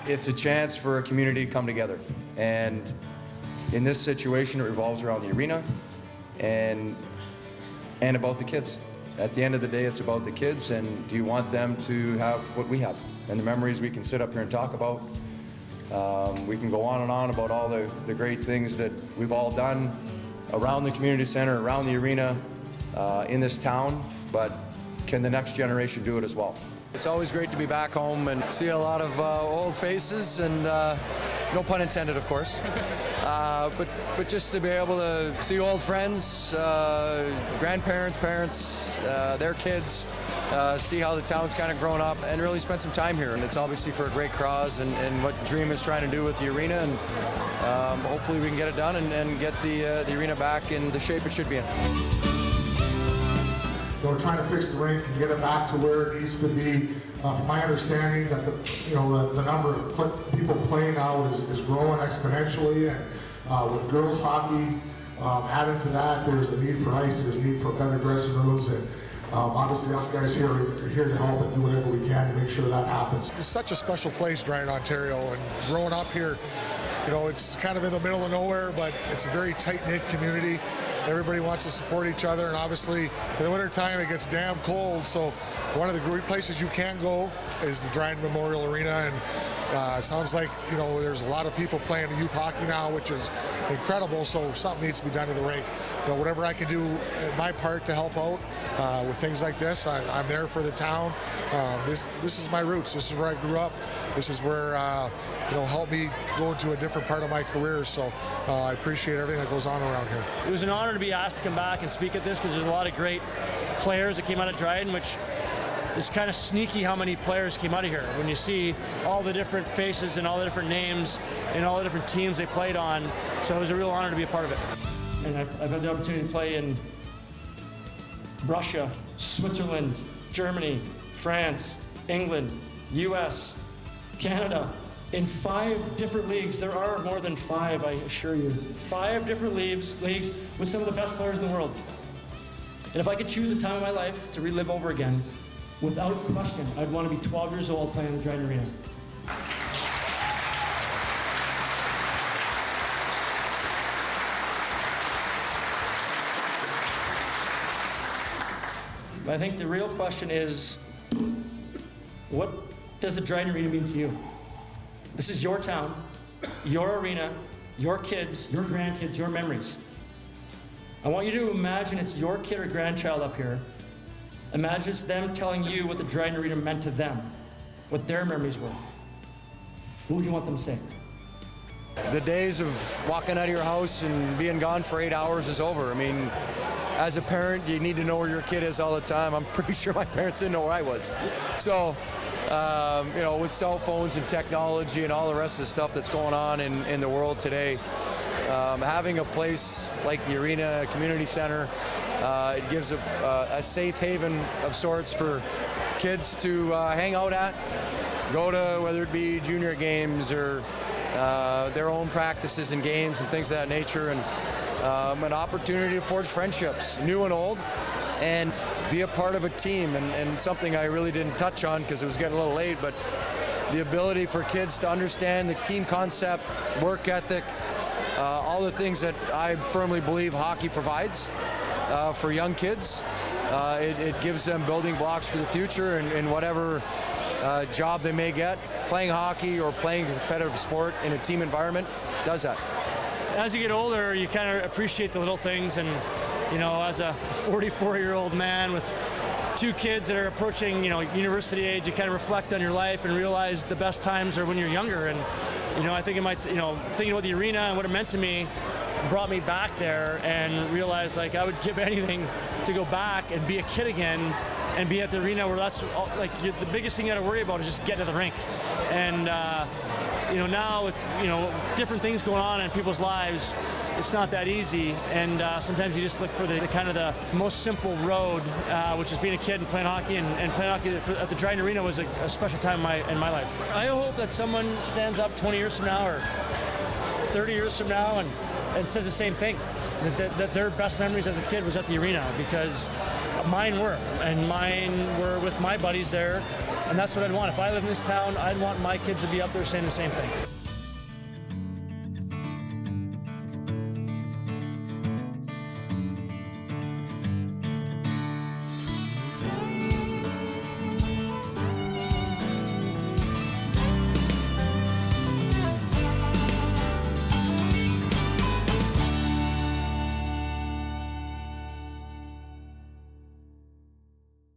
it's a chance for a community to come together. And in this situation, it revolves around the arena and about the kids. At the end of the day, it's about the kids, and do you want them to have what we have? And the memories we can sit up here and talk about. We can go on and on about all the great things that we've all done around the community center, around the arena, in this town, but can the next generation do it as well? It's always great to be back home and see a lot of old faces, and no pun intended, of course. But just to be able to see old friends, grandparents, parents, their kids, see how the town's kind of grown up, and really spend some time here. And it's obviously for a great cause, and what Dream is trying to do with the arena, and hopefully we can get it done and get the arena back in the shape it should be in. We're trying to fix the rink and get it back to where it needs to be. From my understanding, that the number of people playing now is growing exponentially, and with girls hockey added to that, there's a need for ice, there's a need for better dressing rooms, and obviously us guys here are here to help and do whatever we can to make sure that happens. It's such a special place, Dryden, Ontario, and growing up here, it's kind of in the middle of nowhere, but it's a very tight-knit community. Everybody wants to support each other, and obviously in the wintertime it gets damn cold, so one of the great places you can go is the Dryden Memorial Arena, and it sounds like there's a lot of people playing youth hockey now, which is incredible, so something needs to be done to the rink. Whatever I can do in my part to help out with things like this, I'm there for the town. This is my roots. This is where I grew up. This is where helped me go into a different part of my career, so I appreciate everything that goes on around here. It was an honor to be asked to come back and speak at this, because there's a lot of great players that came out of Dryden, which is kind of sneaky how many players came out of here. When you see all the different faces and all the different names and all the different teams they played on, so it was a real honor to be a part of it. And I've had the opportunity to play in Russia, Switzerland, Germany, France, England, US, Canada, in 5 different leagues. There are more than 5, I assure you. 5 different leagues with some of the best players in the world. And if I could choose a time in my life to relive over again, without question, I'd want to be 12 years old playing in the Dryden Arena. But I think the real question is, what does the Dryden Arena mean to you? This is your town, your arena, your kids, your grandkids, your memories. I want you to imagine it's your kid or grandchild up here. Imagine it's them telling you what the Dryden Arena meant to them, what their memories were. What would you want them to say? The days of walking out of your house and being gone for 8 hours is over. I mean, as a parent, you need to know where your kid is all the time. I'm pretty sure my parents didn't know where I was. So, with cell phones and technology and all the rest of the stuff that's going on in the world today, having a place like the arena, community center, it gives a safe haven of sorts for kids to hang out at, go to, whether it be junior games or their own practices and games and things of that nature, and an opportunity to forge friendships, new and old, and be a part of a team. And something I really didn't touch on because it was getting a little late, but the ability for kids to understand the team concept, work ethic, all the things that I firmly believe hockey provides for young kids. It gives them building blocks for the future, and whatever job they may get. Playing hockey or playing a competitive sport in a team environment does that. As you get older, you kind of appreciate the little things, and as a 44-year-old man with 2 kids that are approaching university age, you kind of reflect on your life and realize the best times are when you're younger. And I think it might, thinking about the arena and what it meant to me brought me back there, and realized like I would give anything to go back and be a kid again and be at the arena, where that's the biggest thing you got to worry about is just getting to the rink. And now with different things going on in people's lives, it's not that easy, and sometimes you just look for the kind of the most simple road, which is being a kid and playing hockey, and playing hockey at the Dryden Arena was a special time in my life. I hope that someone stands up 20 years from now or 30 years from now and says the same thing, that their best memories as a kid was at the arena, because mine were with my buddies there, And that's what I'd want. If I live in this town, I'd want my kids to be up there saying the same thing.